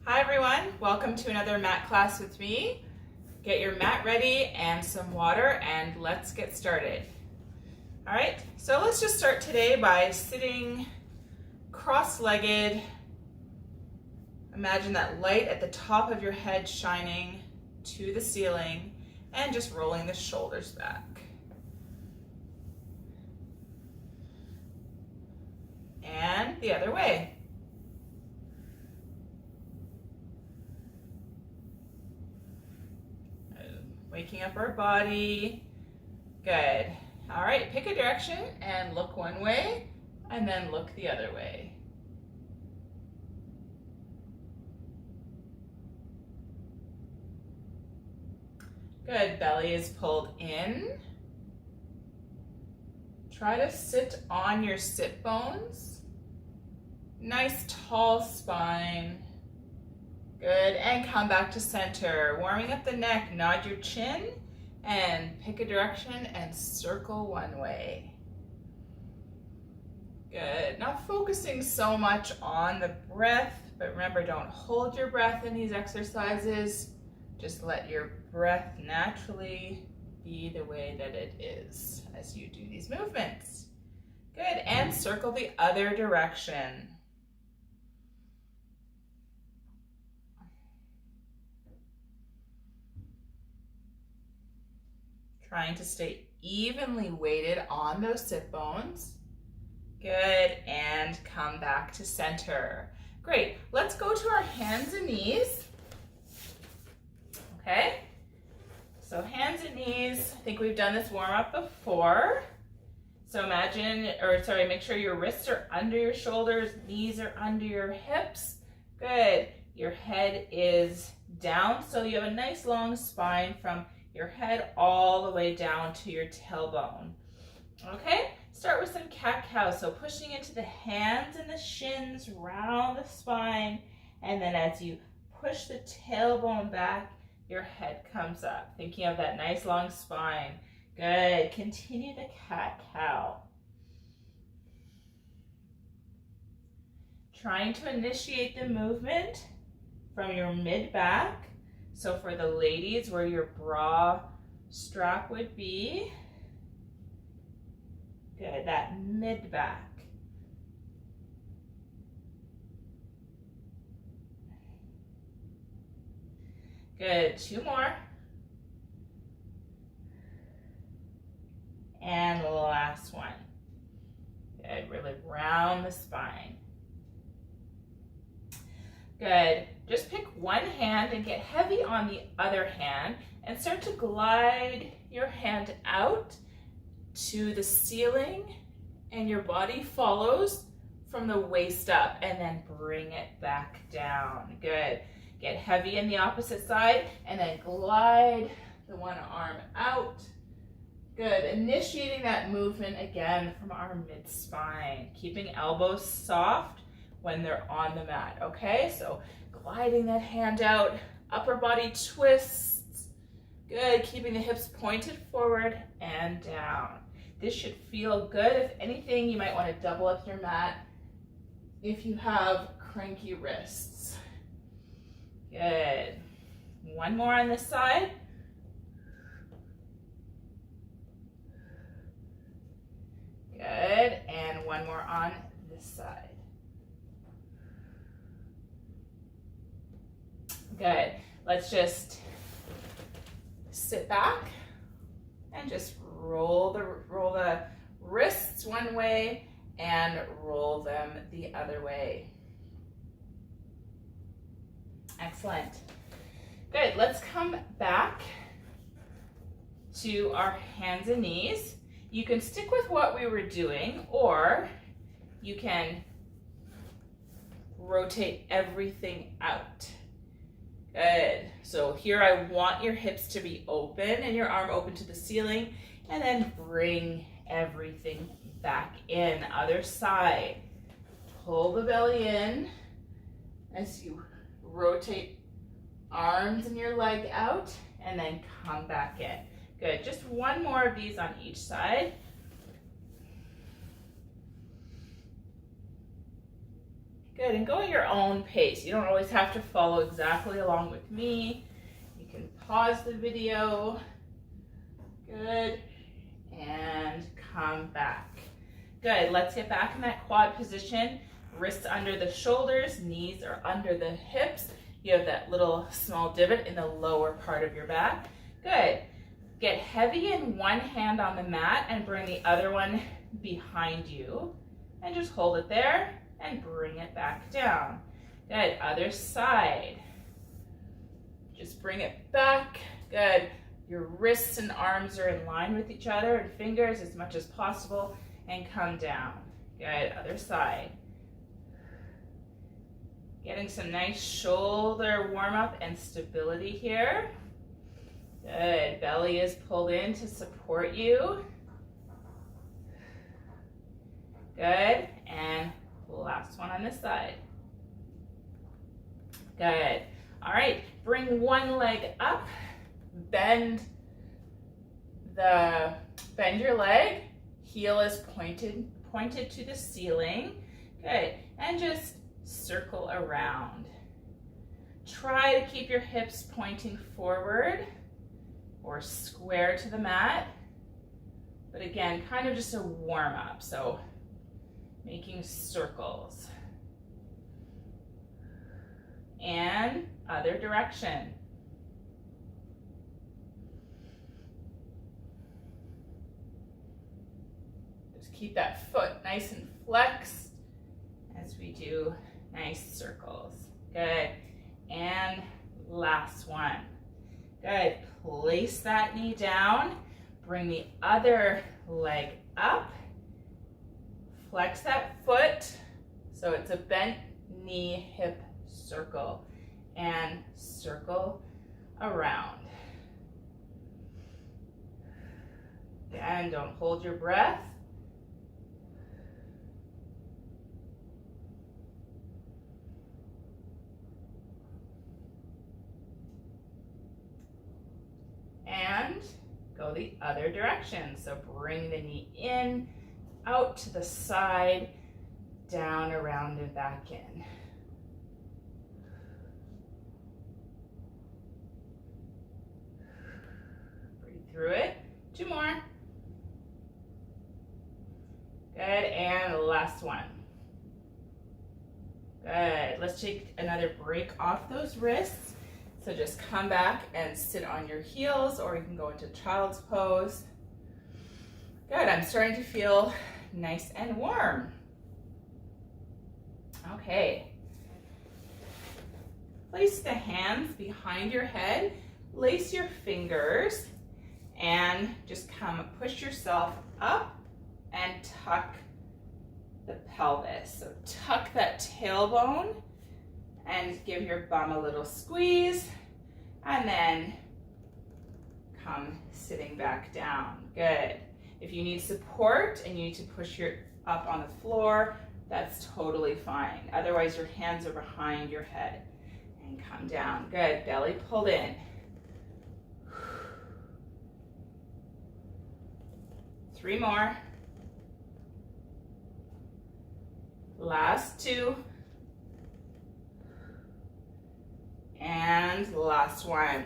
Hi everyone, welcome to another mat class with me. Get your mat ready and some water and let's get started. All right, so let's just start today by sitting cross-legged. Imagine that light at the top of your head shining to the ceiling and just rolling the shoulders back. And the other way. Waking up our body. Good. All right, pick a direction and look one way and then look the other way. Good, belly is pulled in. Try to sit on your sit bones. Nice tall spine. Good, and come back to center. Warming up the neck, nod your chin, and pick a direction and circle one way. Good, not focusing so much on the breath, but remember, don't hold your breath in these exercises. Just let your breath naturally be the way that it is as you do these movements. Good, and circle the other direction. Trying to stay evenly weighted on those sit bones. Good, and come back to center. Great, let's go to our hands and knees. Okay, so hands and knees, I think we've done this warm up before. So make sure your wrists are under your shoulders, knees are under your hips. Good, your head is down, so you have a nice long spine from your head all the way down to your tailbone. Okay, start with some cat-cow. So pushing into the hands and the shins, round the spine, and then as you push the tailbone back, your head comes up. Thinking of that nice long spine. Good, continue the cat-cow. Trying to initiate the movement from your mid-back. So for the ladies, where your bra strap would be, good, that mid-back. Good, two more. And the last one. Good, really round the spine. Good. Just pick one hand and get heavy on the other hand and start to glide your hand out to the ceiling, and your body follows from the waist up, and then bring it back down. Good. Get heavy in the opposite side and then glide the one arm out. Good. Initiating that movement again from our mid-spine, keeping elbows soft when they're on the mat, okay? So gliding that hand out, upper body twists. Good, keeping the hips pointed forward and down. This should feel good. If anything, you might want to double up your mat if you have cranky wrists. Good. One more on this side. Good, and one more on this side. Good. Let's just sit back and just roll the wrists one way and roll them the other way. Excellent. Good. Let's come back to our hands and knees. You can stick with what we were doing, or you can rotate everything out. Good. So here I want your hips to be open and your arm open to the ceiling, and then bring everything back in. Other side. Pull the belly in as you rotate arms and your leg out, and then come back in. Good. Just one more of these on each side. Good, and go at your own pace. You don't always have to follow exactly along with me. You can pause the video. Good, and come back. Good, let's get back in that quad position. Wrists under the shoulders, knees are under the hips. You have that little small divot in the lower part of your back. Good. Get heavy in one hand on the mat and bring the other one behind you. And just hold it there and bring it back down. Good. Other side. Just bring it back. Good. Your wrists and arms are in line with each other and fingers as much as possible, and come down. Good. Other side. Getting some nice shoulder warm up and stability here. Good. Belly is pulled in to support you. Good. And last one on this side. Good. All right. Bring one leg up. Bend your leg. Heel is pointed to the ceiling. Good. And just circle around. Try to keep your hips pointing forward or square to the mat. But again, kind of just a warm up. So making circles. And other direction. Just keep that foot nice and flexed as we do nice circles. Good. And last one. Good. Place that knee down. Bring the other leg up. Flex that foot so it's a bent knee hip circle, and circle around. And don't hold your breath. And go the other direction. So bring the knee in, out to the side, down, around, and back in. Breathe through it. 2 more. Good, and last one. Good, let's take another break off those wrists. So just come back and sit on your heels, or you can go into child's pose. Good, I'm starting to feel nice and warm. Okay. Place the hands behind your head, lace your fingers, and just push yourself up and tuck the pelvis. So tuck that tailbone and give your bum a little squeeze, and then come sitting back down. Good. If you need support and you need to push your up on the floor, that's totally fine. Otherwise, your hands are behind your head. And come down. Good. Belly pulled in. 3 more. Last 2. And last one.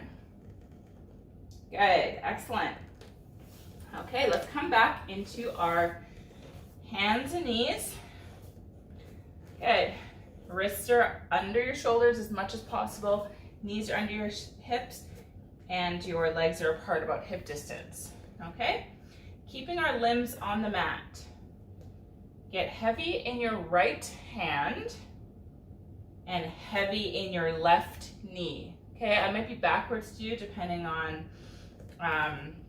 Good. Excellent. Okay, let's come back into our hands and knees. Good. Wrists are under your shoulders as much as possible. Knees are under your hips, and your legs are apart about hip distance. Okay? Keeping our limbs on the mat. Get heavy in your right hand and heavy in your left knee. Okay, I might be backwards to you depending on,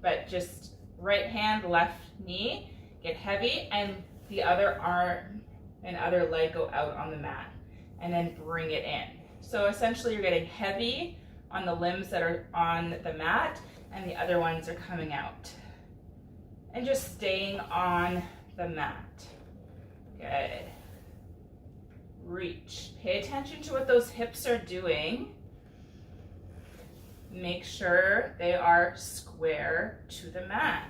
but just right hand, left knee, get heavy, and the other arm and other leg go out on the mat, and then bring it in. So essentially you're getting heavy on the limbs that are on the mat, and the other ones are coming out. And just staying on the mat. Good. Reach. Pay attention to what those hips are doing. Make sure they are square to the mat.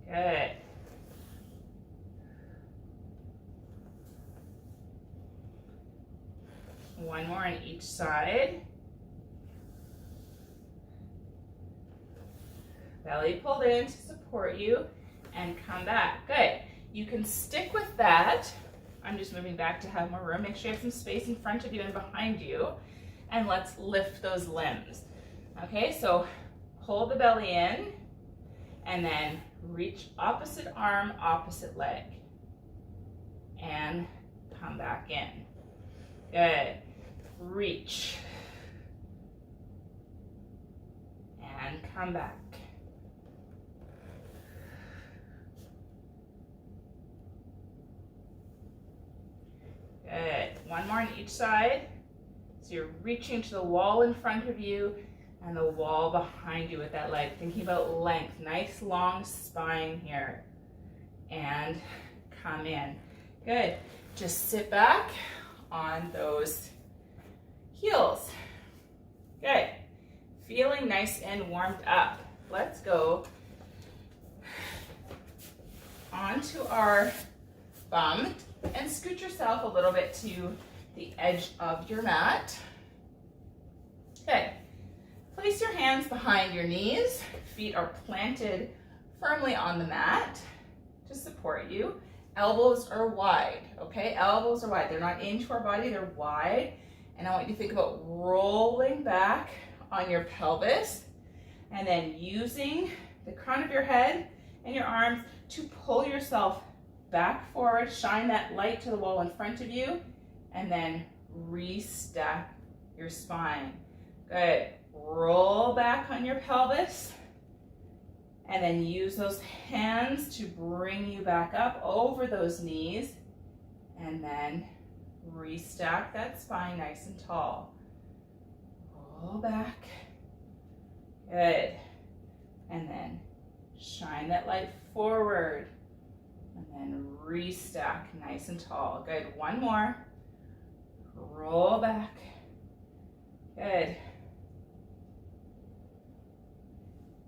Good. One more on each side. Belly pulled in to support you and come back. Good. You can stick with that. I'm just moving back to have more room. Make sure you have some space in front of you and behind you. And let's lift those limbs. Okay, so pull the belly in and then reach opposite arm, opposite leg. And come back in. Good. Reach. And come back. Good. One more on each side. So you're reaching to the wall in front of you and the wall behind you with that leg. Thinking about length. Nice long spine here. And come in. Good. Just sit back on those heels. Good. Feeling nice and warmed up. Let's go onto our bum and scoot yourself a little bit to the edge of your mat. Good. Place your hands behind your knees. Feet are planted firmly on the mat to support you. Elbows are wide, okay? Elbows are wide. They're not into our body, they're wide. And I want you to think about rolling back on your pelvis and then using the crown of your head and your arms to pull yourself back forward. Shine that light to the wall in front of you and then restack your spine. Good. Roll back on your pelvis and then use those hands to bring you back up over those knees and then restack that spine nice and tall. Roll back. Good. And then shine that light forward and then restack nice and tall. Good. One more. Roll back. Good.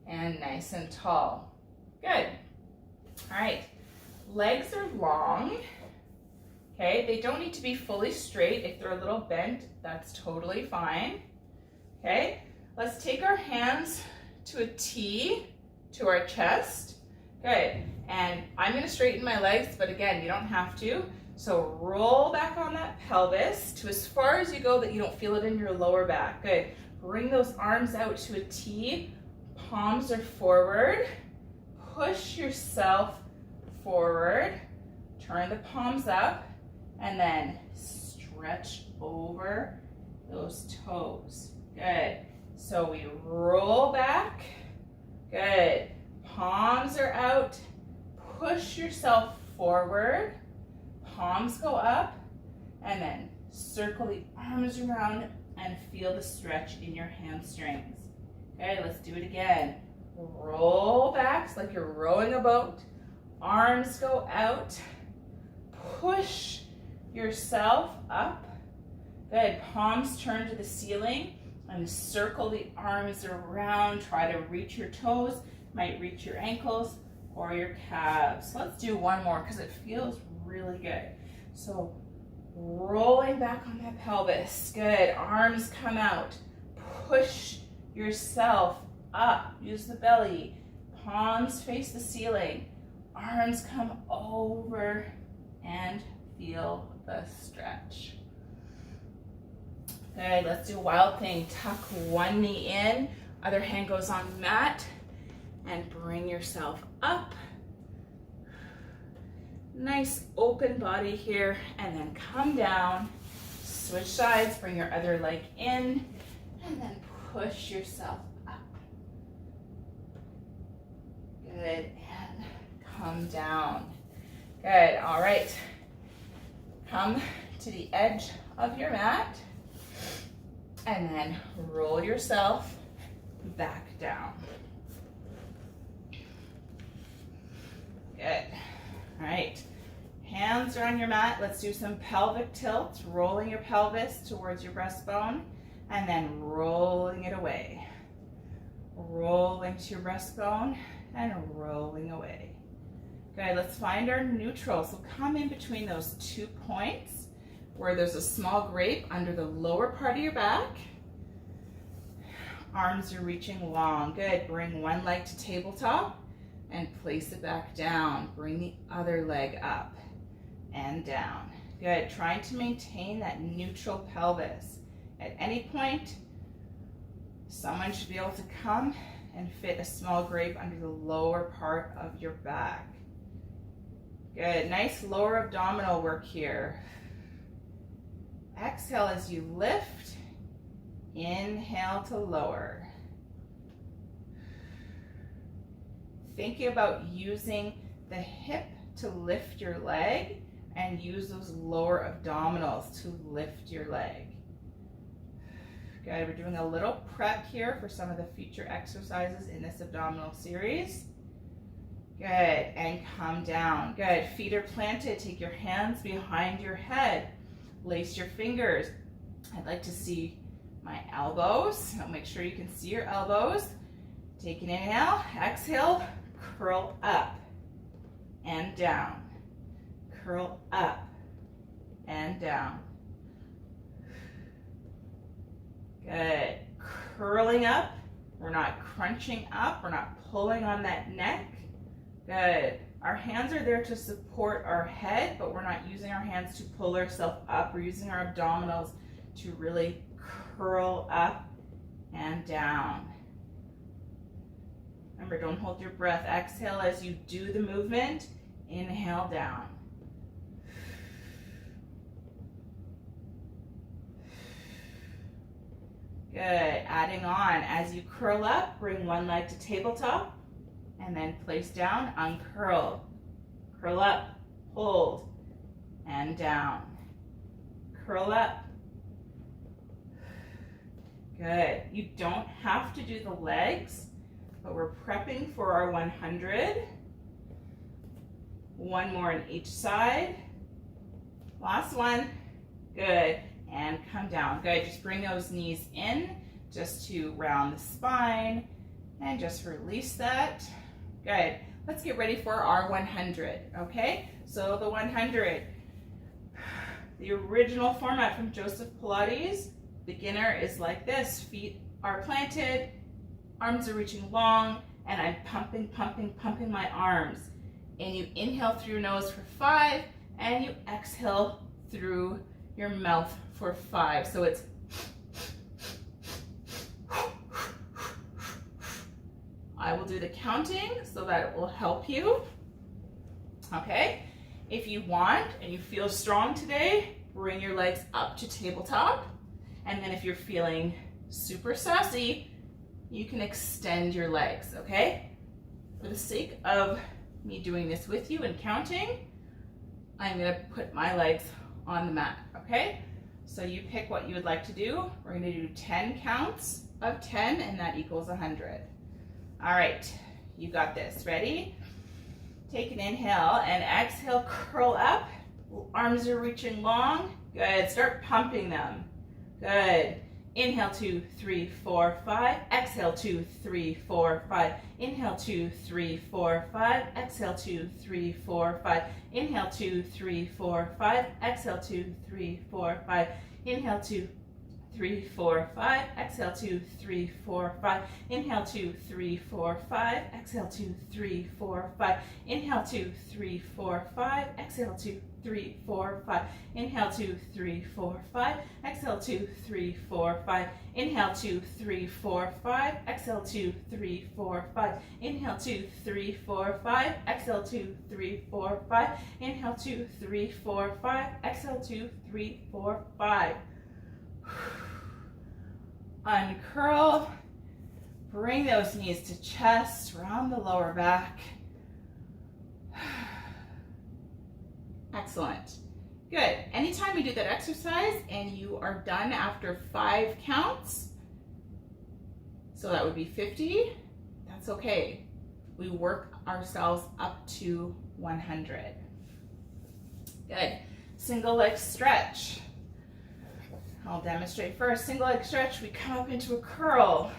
And nice and tall. Good. All right. Legs are long. Okay, they don't need to be fully straight. If they're a little bent, that's totally fine. Okay, let's take our hands to a T to our chest. Good, and I'm gonna straighten my legs, but again, you don't have to. So roll back on that pelvis to as far as you go that you don't feel it in your lower back. Good, bring those arms out to a T. Palms are forward. Push yourself forward. Turn the palms up. And then stretch over those toes. Good. So we roll back. Good. Palms are out. Push yourself forward. Palms go up. And then circle the arms around and feel the stretch in your hamstrings. Okay, let's do it again. Roll back, it's like you're rowing a boat. Arms go out. Push yourself up. Good. Palms turn to the ceiling and circle the arms around. Try to reach your toes. Might reach your ankles or your calves. Let's do one more because it feels really good. So rolling back on that pelvis. Good. Arms come out. Push yourself up. Use the belly. Palms face the ceiling. Arms come over and feel the stretch. Good, let's do wild thing. Tuck one knee in, other hand goes on the mat, and bring yourself up. Nice open body here, and then come down. Switch sides, bring your other leg in, and then push yourself up. Good, and come down. Good, all right. Come to the edge of your mat and then roll yourself back down. Good. All right. Hands are on your mat. Let's do some pelvic tilts, rolling your pelvis towards your breastbone and then rolling it away. Rolling to your breastbone and rolling away. Good, let's find our neutral. So come in between those 2 points. where there's a small grape under the lower part of your back. Arms are reaching long. Good. Bring one leg to tabletop and place it back down. Bring the other leg up and down. Good. Trying to maintain that neutral pelvis. At any point, someone should be able to come and fit a small grape under the lower part of your back. Good. Nice lower abdominal work here. Exhale as you lift. Inhale to lower. Thinking about using the hip to lift your leg and use those lower abdominals to lift your leg. Good, we're doing a little prep here for some of the future exercises in this abdominal series. Good, and come down. Good, feet are planted. Take your hands behind your head. Lace your fingers. I'd like to see my elbows. I'll make sure you can see your elbows. Take an inhale, exhale, curl up and down. Curl up and down. Good. Curling up. We're not crunching up. We're not pulling on that neck. Good. Our hands are there to support our head, but we're not using our hands to pull ourselves up. We're using our abdominals to really curl up and down. Remember, don't hold your breath. Exhale as you do the movement. Inhale down. Good. Adding on. As you curl up, bring one leg to tabletop and then place down, uncurl. Curl up, hold, and down. Curl up. Good. You don't have to do the legs, but we're prepping for our 100. One more on each side. Last one. Good. And come down. Good. Just bring those knees in just to round the spine and just release that. Good. Let's get ready for our 100. Okay? So the 100, the original format from Joseph Pilates, beginner is like this. Feet are planted, arms are reaching long, and I'm pumping, pumping, pumping my arms. And you inhale through your nose for 5, and you exhale through your mouth for 5. So it's I will do the counting so that it will help you. Okay? If you want and you feel strong today, bring your legs up to tabletop. And then if you're feeling super sassy, you can extend your legs, okay? For the sake of me doing this with you and counting, I'm gonna put my legs on the mat, okay? So you pick what you would like to do. We're gonna do 10 counts of 10, and that equals 100. All right, you got this. Ready? Take an inhale and exhale, curl up. Arms are reaching long. Good. Start pumping them. Good. Inhale, 2, 3, 4, 5. Exhale, 2, 3, 4, 5. Inhale, 2, 3, 4, 5. Exhale, 2, 3, 4, 5. Inhale, 2, 3, 4, 5. Exhale, 2, 3, 4, 5. Inhale, 2, 3, 4, 5. Exhale, 2, 3, 4, 5. Inhale, 2, 3, 4, 5. Exhale, 2, 3, 4, 5. Inhale, 2, 3, 4, 5. Exhale, 2, 3, 4, 5. Inhale, 2, 3, 4, 5. Exhale, 2, 3, 4, 5. Inhale, 2, 3, 4, 5. Exhale, 2, 3, 4, 5. Inhale, 2, 3, 4, 5. Exhale, 2, 3, 4, 5. Inhale, 2, 3, 4, 5. Exhale, 2, 3, 4, 5. Uncurl. Bring those knees to chest, round the lower back. Excellent. Good. Anytime you do that exercise and you are done after 5 counts, so that would be 50, that's okay. We work ourselves up to 100. Good. Single leg stretch. I'll demonstrate first. Single leg stretch, we come up into a curl.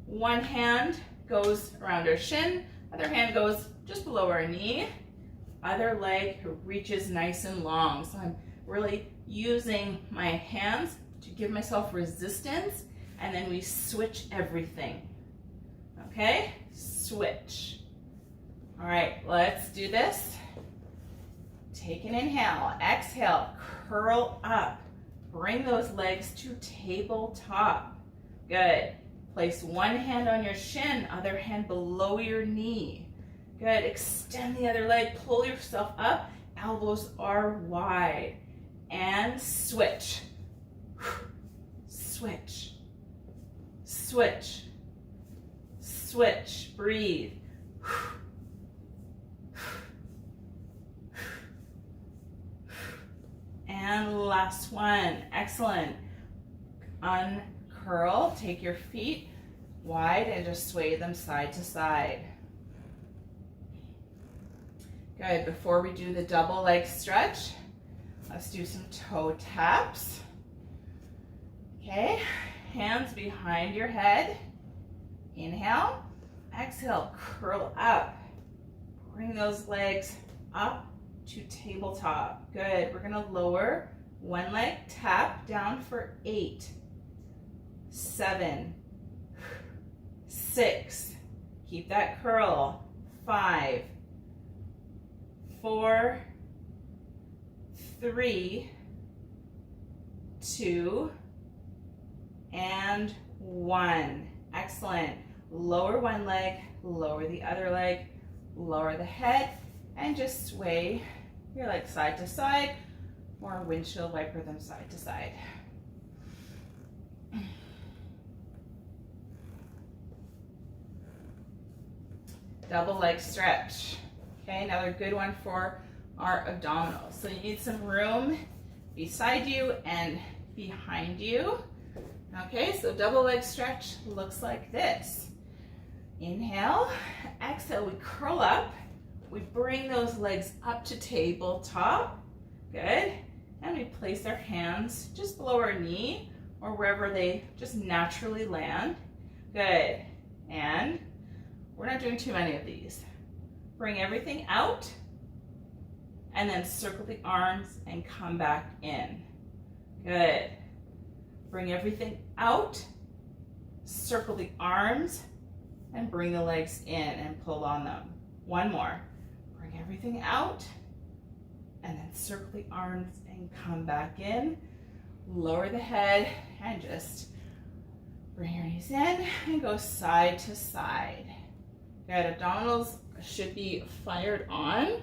One hand goes around our shin, other hand goes just below our knee. Other leg reaches nice and long. So I'm really using my hands to give myself resistance, and then we switch everything. Okay, switch. All right, let's do this. Take an inhale, exhale, curl up. Bring those legs to tabletop. Good. Place one hand on your shin, other hand below your knee. Good. Extend the other leg, pull yourself up. Elbows are wide. And switch. Switch. Switch. Switch. Breathe. And last one. Excellent. Uncurl. Take your feet wide and just sway them side to side. Good. Before we do the double leg stretch, let's do some toe taps. Okay. Hands behind your head. Inhale. Exhale. Curl up. Bring those legs up to tabletop. Good. We're going to lower one leg, tap down for 8, 7, 6. Keep that curl. 5, 4, 3, 2, and 1. Excellent. Lower one leg, lower the other leg, lower the head, and just sway your legs side to side, or windshield wiper them side to side. Double leg stretch. Okay, another good one for our abdominals. So you need some room beside you and behind you. Okay, so double leg stretch looks like this. Inhale, exhale, we curl up. We bring those legs up to tabletop. Good. And we place our hands just below our knee or wherever they just naturally land. Good. And we're not doing too many of these. Bring everything out and then circle the arms and come back in. Good. Bring everything out, circle the arms, and bring the legs in and pull on them. One more. Bring everything out, and then circle the arms and come back in. Lower the head, and just bring your knees in and go side to side. Good, abdominals should be fired on.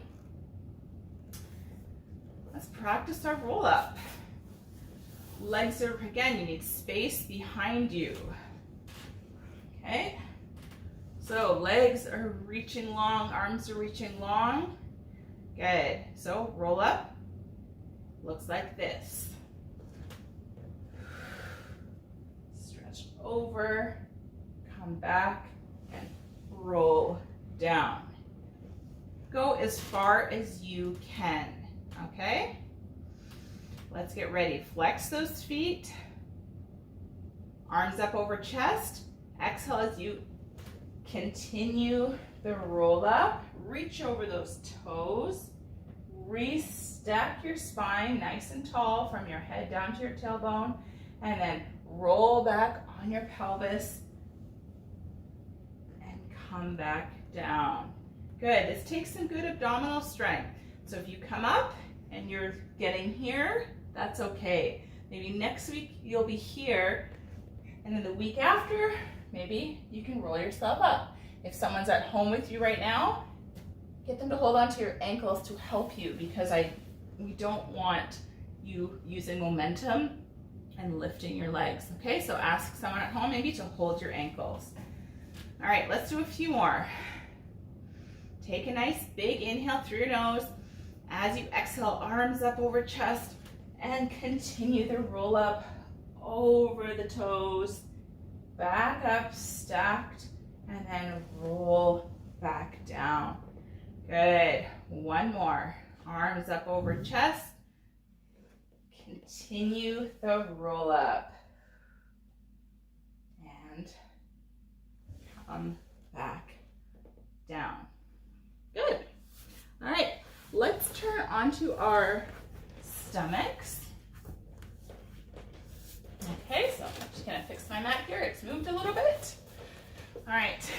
Let's practice our roll up. Legs are, again, you need space behind you. Okay? So legs are reaching long, arms are reaching long. Good. So roll up. Looks like this. Stretch over, come back, and roll down. Go as far as you can. Okay? Let's get ready. Flex those feet. Arms up over chest. Exhale as you continue the roll up. Reach over those toes. Restack your spine nice and tall from your head down to your tailbone. And then roll back on your pelvis and come back down. Good. This takes some good abdominal strength. So if you come up and you're getting here, that's okay. Maybe next week you'll be here, and then the week after, maybe you can roll yourself up. If someone's at home with you right now, get them to hold on to your ankles to help you, because we don't want you using momentum and lifting your legs. Okay, so ask someone at home maybe to hold your ankles. All right, let's do a few more. Take a nice big inhale through your nose. As you exhale, arms up over chest, and continue the roll up over the toes, back up, stacked, and then roll back down. Good. One more. Arms up over chest. Continue the roll up. And come back down. Good. All right. Let's turn onto our stomachs. gonna fix my mat here. It's moved a little bit. All right,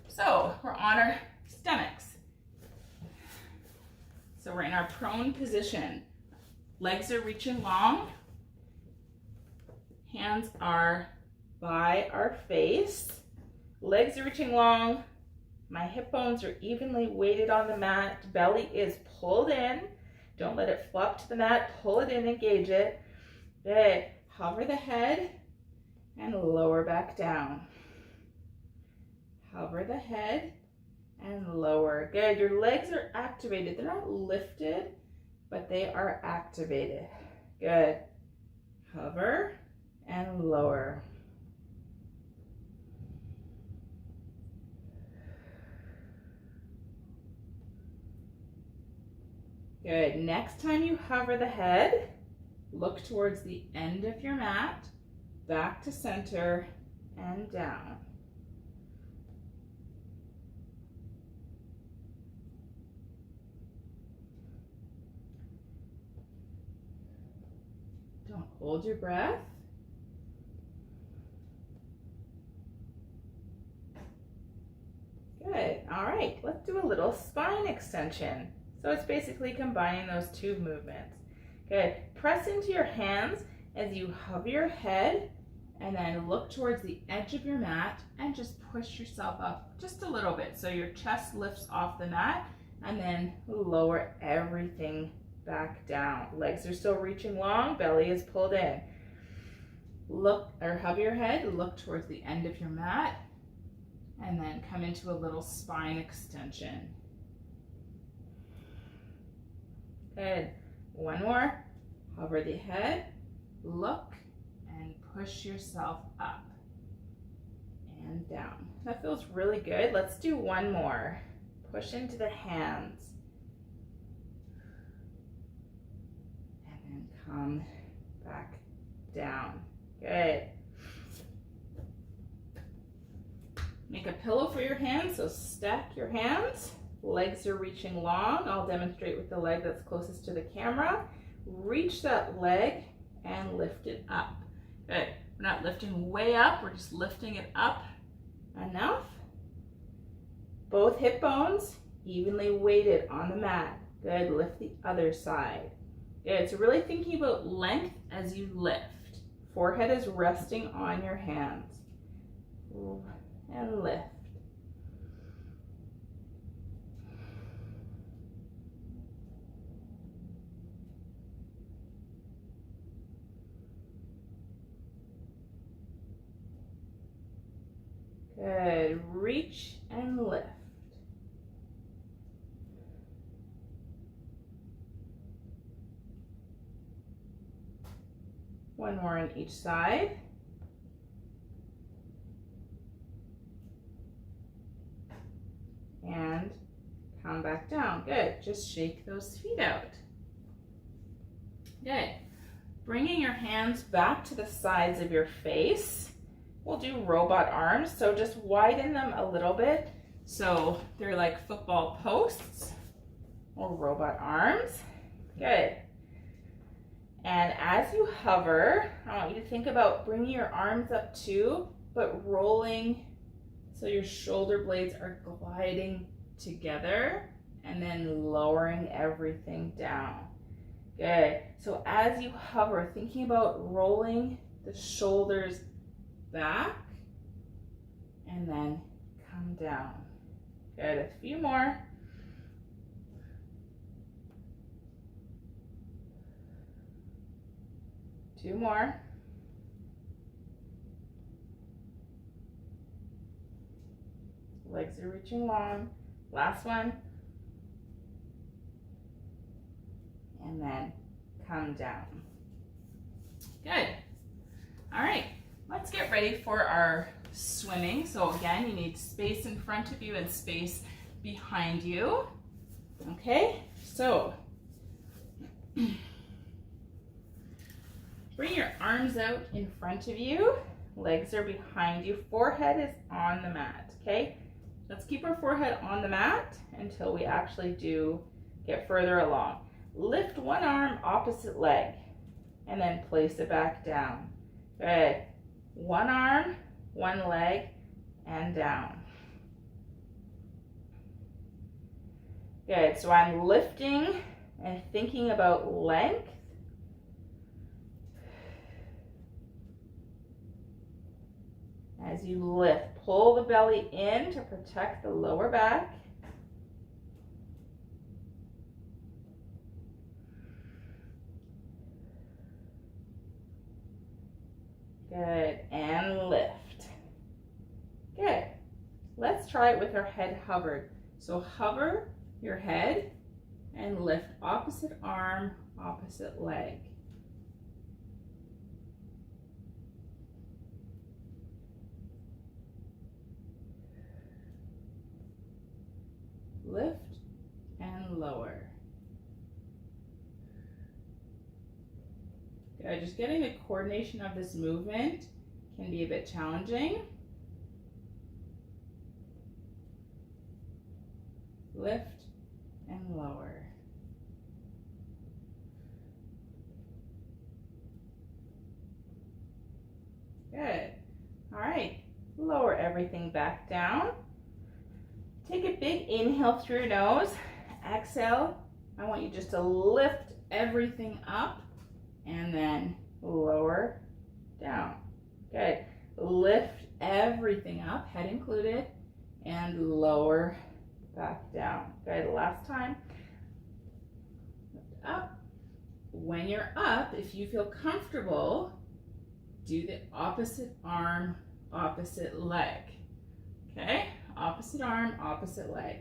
so we're on our stomachs. So we're in our prone position. Legs are reaching long. Hands are by our face. Legs are reaching long. My hip bones are evenly weighted on the mat. Belly is pulled in. Don't let it flop to the mat. Pull it in, engage it. Good. Hover the head and lower back down. Hover the head and lower. Good. Your legs are activated. They're not lifted, but they are activated. Good. Hover and lower. Good. Next time you hover the head, look towards the end of your mat, back to center and down. Don't hold your breath. Good. All right, let's do a little spine extension. So it's basically combining those two movements. Good. Press into your hands as you hover your head and then look towards the edge of your mat and just push yourself up just a little bit. So your chest lifts off the mat and then lower everything back down. Legs are still reaching long, belly is pulled in. Look or hover your head, look towards the end of your mat and then come into a little spine extension. Good. One more. Hover the head, look, and push yourself up and down. That feels really good. Let's do one more. Push into the hands. And then come back down. Good. Make a pillow for your hands, so stack your hands. Legs are reaching long. I'll demonstrate with the leg that's closest to the camera. Reach that leg and lift it up. Good. We're not lifting way up, we're just lifting it up enough. Both hip bones evenly weighted on the mat. Good. Lift the other side. Good. So really thinking about length as you lift. Forehead is resting on your hands. And lift. Good. Reach and lift. One more on each side. And come back down. Good. Just shake those feet out. Good. Bringing your hands back to the sides of your face. We'll do robot arms, so just widen them a little bit so they're like football posts or robot arms. Good. And as you hover, I want you to think about bringing your arms up too, but rolling so your shoulder blades are gliding together and then lowering everything down. Good. So as you hover, thinking about rolling the shoulders back and then come down. Good. A few more. Two more. Legs are reaching long. Last one. And then come down. Good. All right. Let's get ready for our swimming. So again, you need space in front of you and space behind you. Okay, so bring your arms out in front of you. Legs are behind you. Forehead is on the mat, okay? Let's keep our forehead on the mat until we actually do get further along. Lift one arm, opposite leg, and then place it back down. Good. One arm, one leg, and down. Good. So I'm lifting and thinking about length. As you lift, pull the belly in to protect the lower back. Good, and lift. Good. Let's try it with our head hovered. So hover your head and lift opposite arm, opposite leg. Lift and lower. Good. Just getting the coordination of this movement can be a bit challenging. Lift and lower. Good. All right. Lower everything back down. Take a big inhale through your nose. Exhale. I want you just to lift everything up and then lower down. Good. Lift everything up, head included, and lower back down. Good. Last time. Lift up. When you're up, if you feel comfortable, do the opposite arm, opposite leg. Okay? Opposite arm, opposite leg.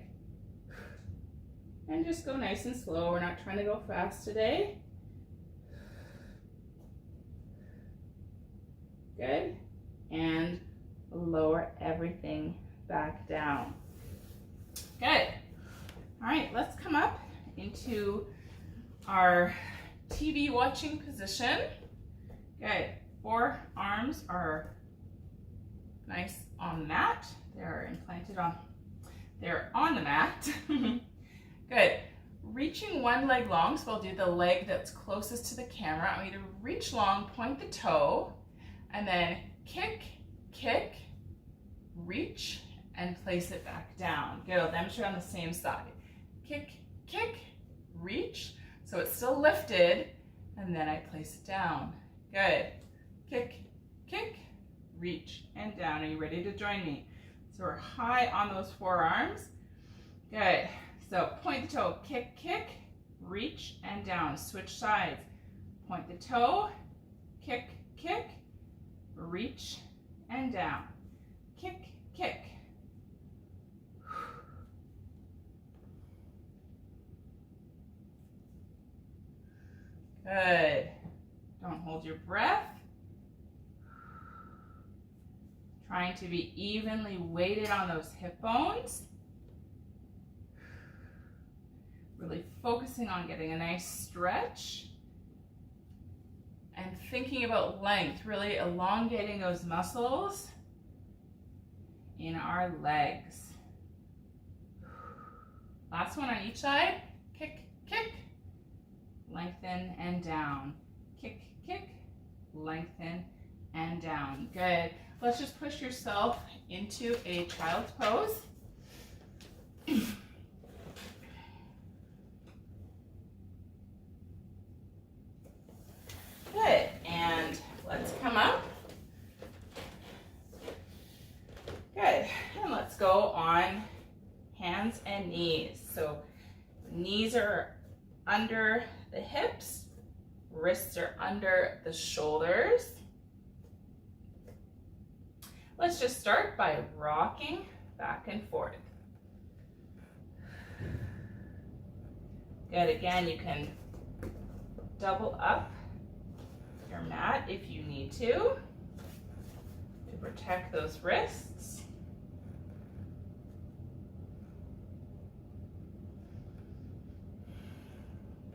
And just go nice and slow. We're not trying to go fast today. Good. And lower everything back down. Good. All right, let's come up into our TV watching position. Good. Forearms are nice on the mat. They're on the mat. Good. Reaching one leg long, so I'll do the leg that's closest to the camera. I want you to reach long, point the toe, and then kick, kick, reach, and place it back down. Good. I'll demonstrate on the same side. Kick, kick, reach. So it's still lifted, and then I place it down. Good. Kick, kick, reach, and down. Are you ready to join me? So we're high on those forearms. Good. So point the toe, kick, kick, reach, and down. Switch sides. Point the toe, kick, kick, reach, and down. Kick, kick. Good. Don't hold your breath. Trying to be evenly weighted on those hip bones. Really focusing on getting a nice stretch. And thinking about length, really elongating those muscles in our legs. Last one on each side. Kick, kick, lengthen and down. Kick, kick, lengthen and down. Good. Let's just push yourself into a child's pose. Good. And let's come up. Good. And let's go on hands and knees. So knees are under the hips, wrists are under the shoulders. Let's just start by rocking back and forth. Good. Again, you can double up your mat if you need to protect those wrists.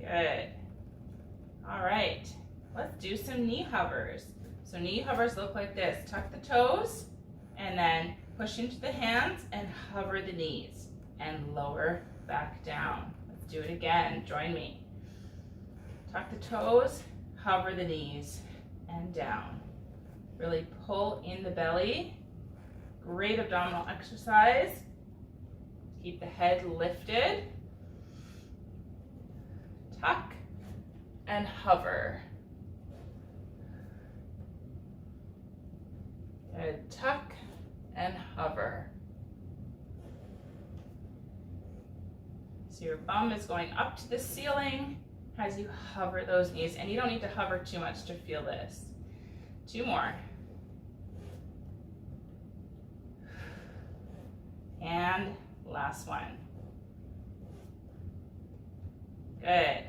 Good. All right. Let's do some knee hovers. So knee hovers look like this. Tuck the toes and then push into the hands and hover the knees and lower back down. Let's do it again. Join me. Tuck the toes, hover the knees and down. Really pull in the belly. Great abdominal exercise. Keep the head lifted. Tuck and hover. Good. Tuck and hover. So your bum is going up to the ceiling as you hover those knees, and you don't need to hover too much to feel this. 2 more. And last one. Good.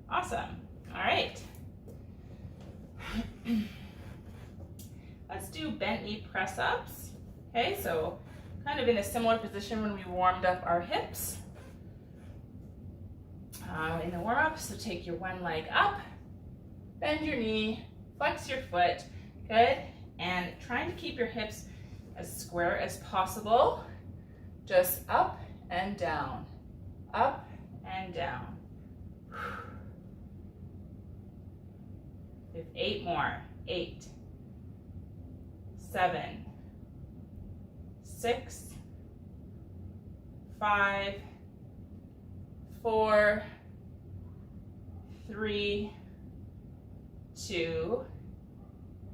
Awesome. All right. Let's do bent knee press-ups. Okay, so kind of in a similar position when we warmed up our hips. In the warm-up, so take your one leg up, bend your knee, flex your foot, good, and trying to keep your hips as square as possible, just up and down, up and down. 8 more, 8, 7, 6, 5, 4, 3, 2,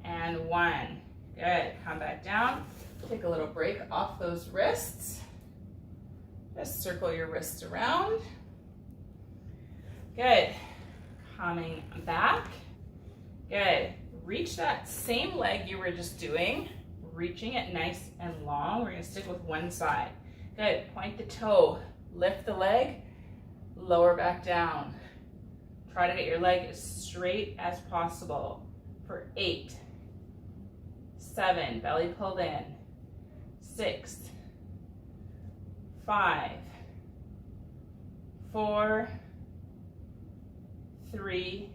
and 1. Good. Come back down. Take a little break off those wrists. Just circle your wrists around. Good. Coming back. Good. Reach that same leg you were just doing, reaching it nice and long. We're going to stick with one side. Good. Point the toe. Lift the leg. Lower back down. Try to get your leg as straight as possible for 8, 7, belly pulled in, 6, 5, 4, 3,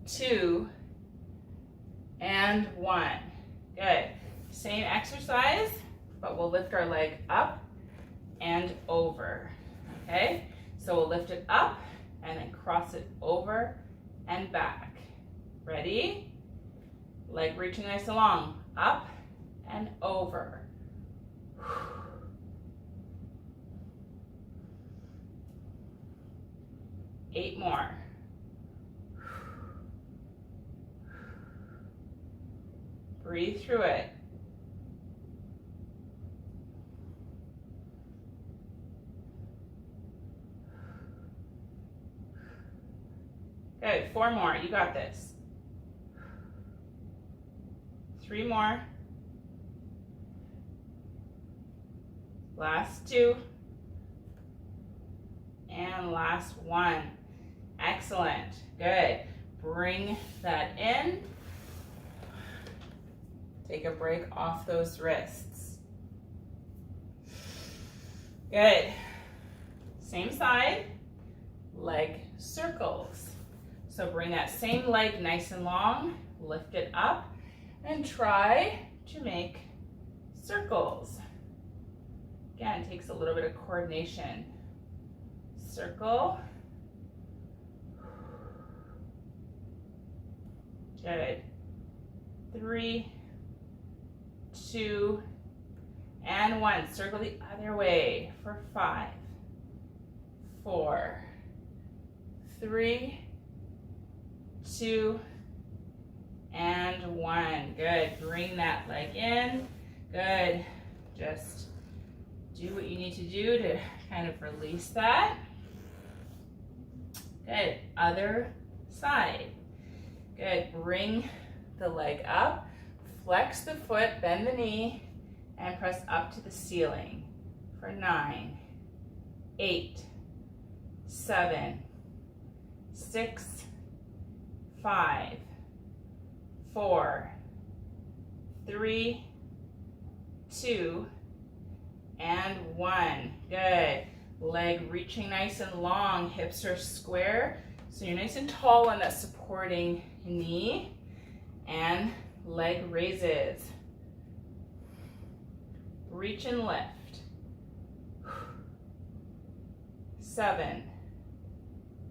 2, and 1. Good. Same exercise, but we'll lift our leg up and over. Okay? So we'll lift it up and then cross it over and back. Ready? Leg reaching nice and long. Up and over. 8 more. Breathe through it. Good. 4 more. You got this. 3 more. Last 2. And last 1. Excellent. Good. Bring that in. Take a break off those wrists. Good. Same side. Leg circles. So bring that same leg nice and long, lift it up, and try to make circles. Again, it takes a little bit of coordination. Circle. Good. 3, 2, and 1. Circle the other way for 5, 4, 3, 2, and 1. Good. Bring that leg in. Good. Just do what you need to do to kind of release that. Good. Other side. Good. Bring the leg up. Flex the foot, bend the knee, and press up to the ceiling for 9, 8, 7, 6, 5, 4, 3, 2, and 1. Good. Leg reaching nice and long. Hips are square. So you're nice and tall on that supporting knee. And leg raises. Reach and lift. 7,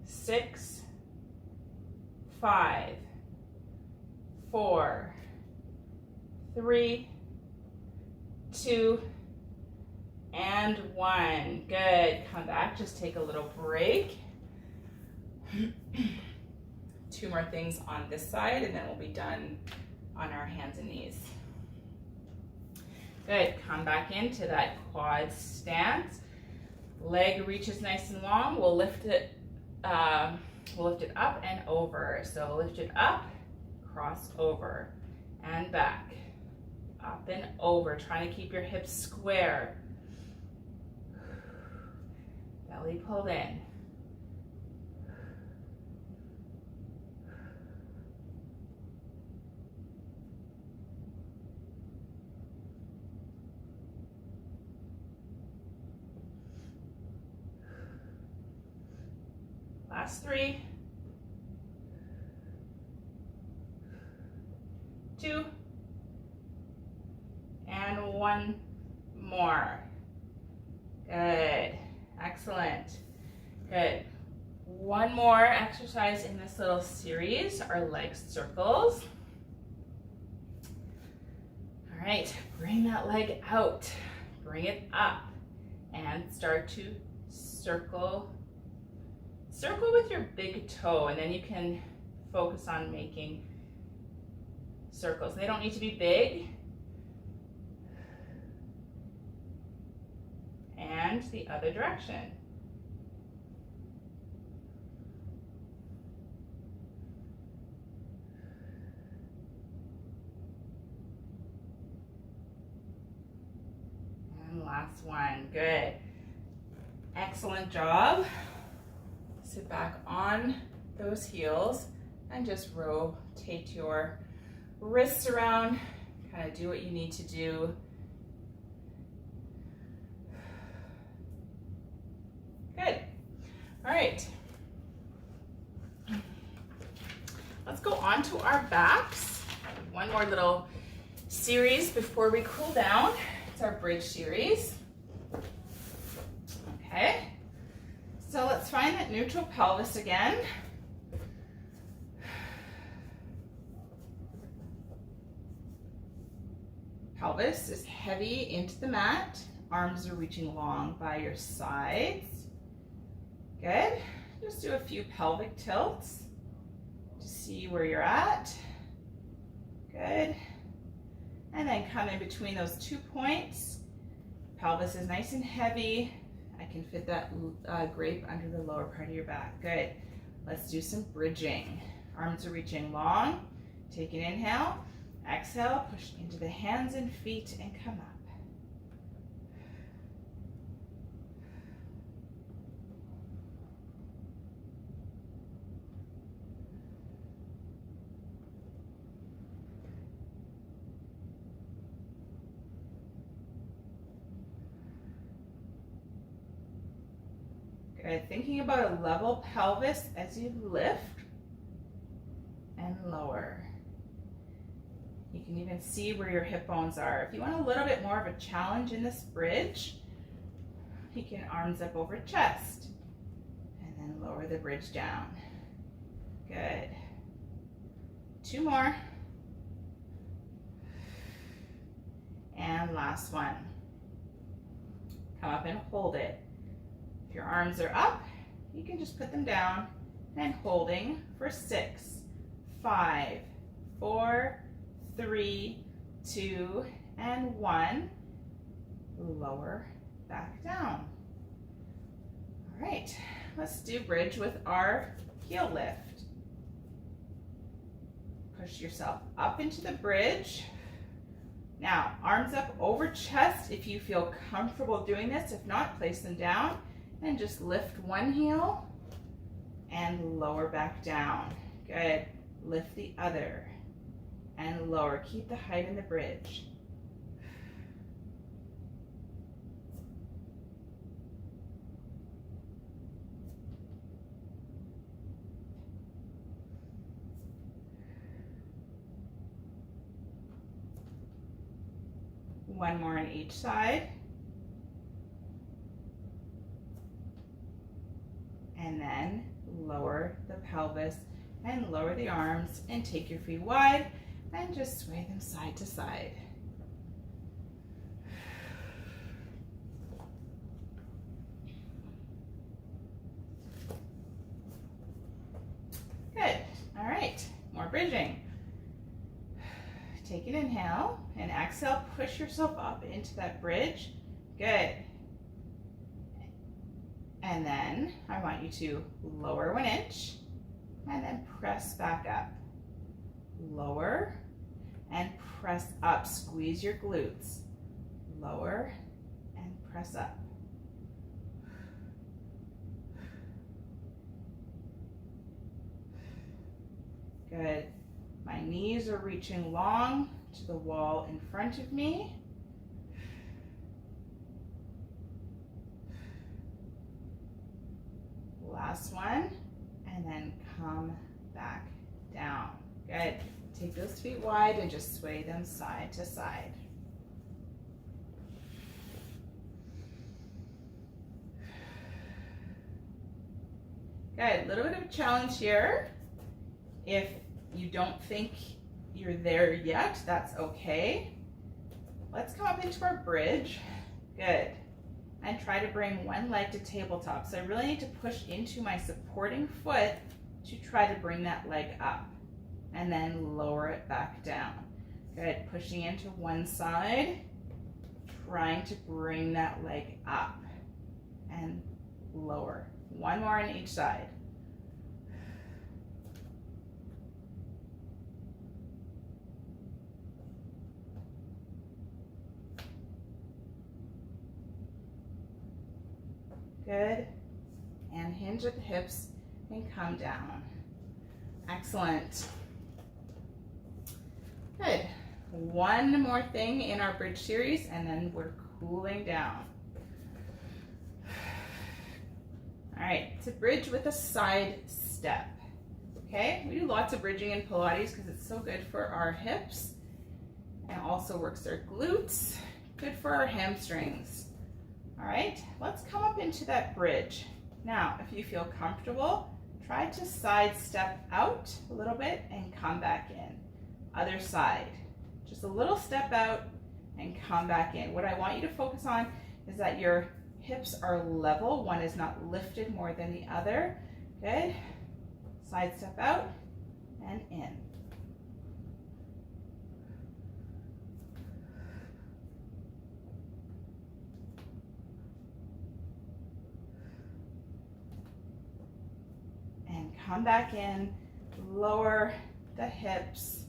6, 5, 4, 3, 2, and 1. Good. Come back, just take a little break. 2 more things on this side, and then we'll be done on our hands and knees. Good. Come back into that quad stance. Leg reaches nice and long. We'll lift it up and over. So lift it up, cross over, and back. Up and over. Trying to keep your hips square. Belly pulled in. Last 3, 2, and 1 more. Good. Excellent. Good. One more exercise in this little series are leg circles. All right, bring that leg out, bring it up, and start to circle. Circle with your big toe, and then you can focus on making circles. They don't need to be big. And the other direction. And last one. Good. Excellent job. Sit back on those heels and just rotate your wrists around. Kind of do what you need to do. Good. All right. Let's go on to our backs. One more little series before we cool down. It's our bridge series. Okay. So let's find that neutral pelvis again. Pelvis is heavy into the mat. Arms are reaching long by your sides. Good. Just do a few pelvic tilts to see where you're at. Good. And then come in between those 2 points. Pelvis is nice and heavy. I can fit that grape under the lower part of your back. Good. Let's do some bridging. Arms are reaching long. Take an inhale. Exhale, push into the hands and feet and come up. Good. Thinking about a level pelvis as you lift and lower. You can even see where your hip bones are. If you want a little bit more of a challenge in this bridge, you can arms up over chest and then lower the bridge down. Good. 2 more. And last one. Come up and hold it. If your arms are up, you can just put them down and holding for 6, 5, 4, 3, 2, and 1. Lower back down. All right, let's do bridge with our heel lift. Push yourself up into the bridge. Now, arms up over chest if you feel comfortable doing this. If not, place them down and just lift one heel and lower back down. Good. Lift the other and lower. Keep the height in the bridge. One more on each side. And then lower the pelvis and lower the arms and take your feet wide. And just sway them side to side. Good. All right, more bridging. Take an inhale and exhale, push yourself up into that bridge. Good. And then I want you to lower 1 inch and then press back up. Lower and press up. Squeeze your glutes. Lower and press up. Good. My knees are reaching long to the wall in front of me. Last one, and then come back down. Good. Take those feet wide and just sway them side to side. Good. A little bit of a challenge here. If you don't think you're there yet, that's okay. Let's come up into our bridge. Good. And try to bring one leg to tabletop. So I really need to push into my supporting foot to try to bring that leg up and then lower it back down. Good. Pushing into one side, trying to bring that leg up and lower. One more on each side. Good. And hinge at the hips and come down. Excellent. Good. One more thing in our bridge series and then we're cooling down. All right, it's a bridge with a side step. Okay, we do lots of bridging in Pilates because it's so good for our hips and also works our glutes, good for our hamstrings. All right, let's come up into that bridge. Now, if you feel comfortable, try to side step out a little bit and come back in. Other side, just a little step out and come back in. What I want you to focus on is that your hips are level. One is not lifted more than the other. Good. Side step out and in. And come back in, lower the hips.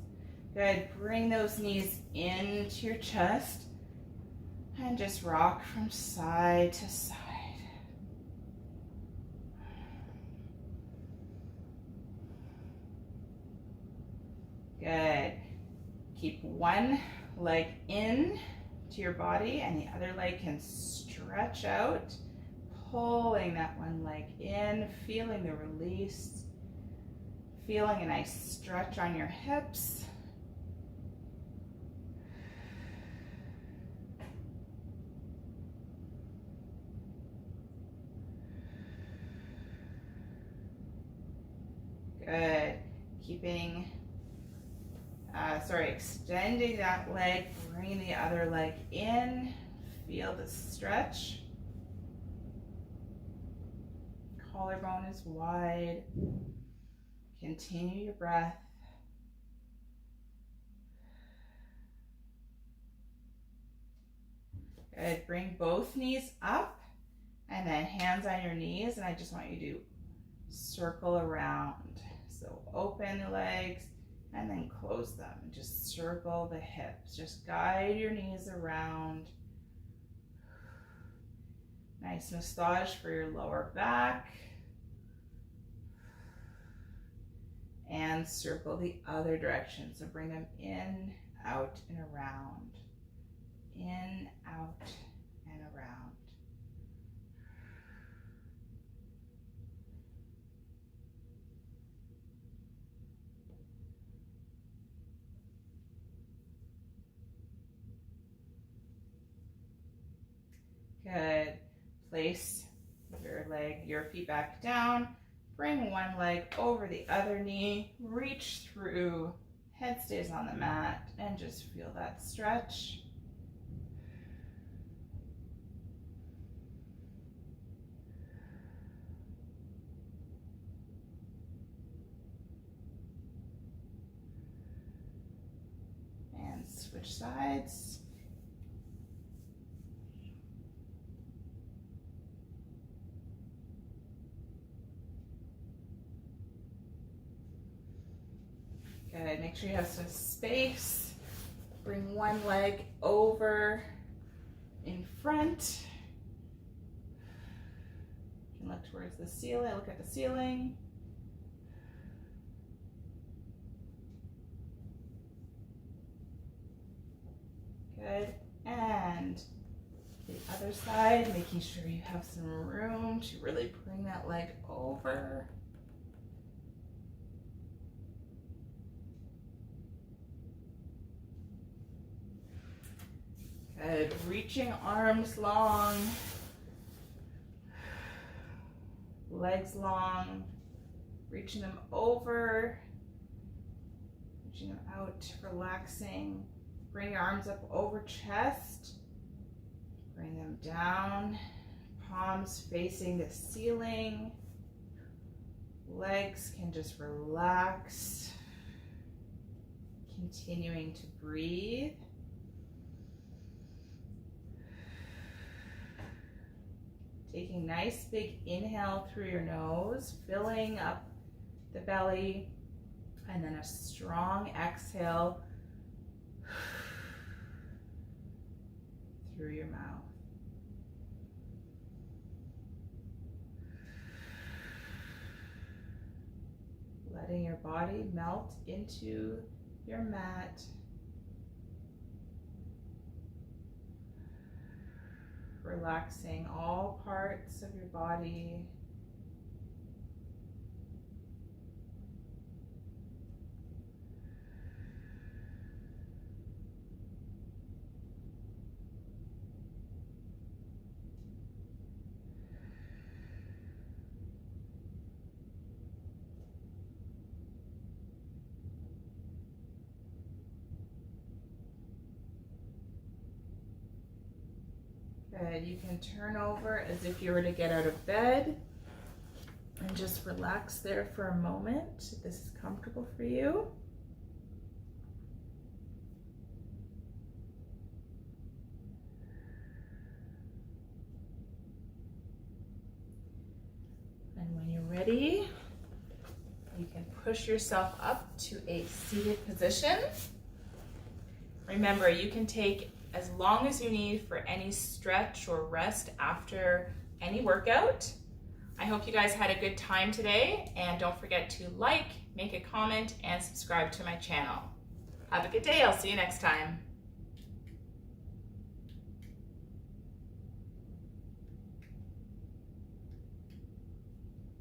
Good, bring those knees into your chest and just rock from side to side. Good. Keep one leg in to your body and the other leg can stretch out. Pulling that one leg in, feeling the release, feeling a nice stretch on your hips. Good. Keeping, extending that leg, bringing the other leg in, feel the stretch. Collarbone is wide. Continue your breath. Good. Bring both knees up and then hands on your knees. And I just want you to circle around. So open the legs and then close them. Just circle the hips. Just guide your knees around. Nice massage for your lower back. And circle the other direction. So bring them in, out, and around. In, out, and around. Good. Place your feet back down. Bring one leg over the other knee. Reach through Head stays on the mat, and just feel that stretch. And switch sides. Good, make sure you have some space. Bring one leg over in front. You can look towards the ceiling, look at the ceiling. Good, and the other side, making sure you have some room to really bring that leg over. Good, reaching arms long, legs long, reaching them over, reaching them out, relaxing. Bring your arms up over chest, bring them down, palms facing the ceiling. Legs can just relax, continuing to breathe. Taking nice big inhale through your nose, filling up the belly, and then a strong exhale through your mouth. Letting your body melt into your mat. Relaxing all parts of your body. Good. You can turn over as if you were to get out of bed and just relax there for a moment if this is comfortable for you. And when you're ready, you can push yourself up to a seated position. Remember, you can take as long as you need for any stretch or rest after any workout. I hope you guys had a good time today, and don't forget to like, make a comment, and subscribe to my channel. Have a good day. I'll see you next time.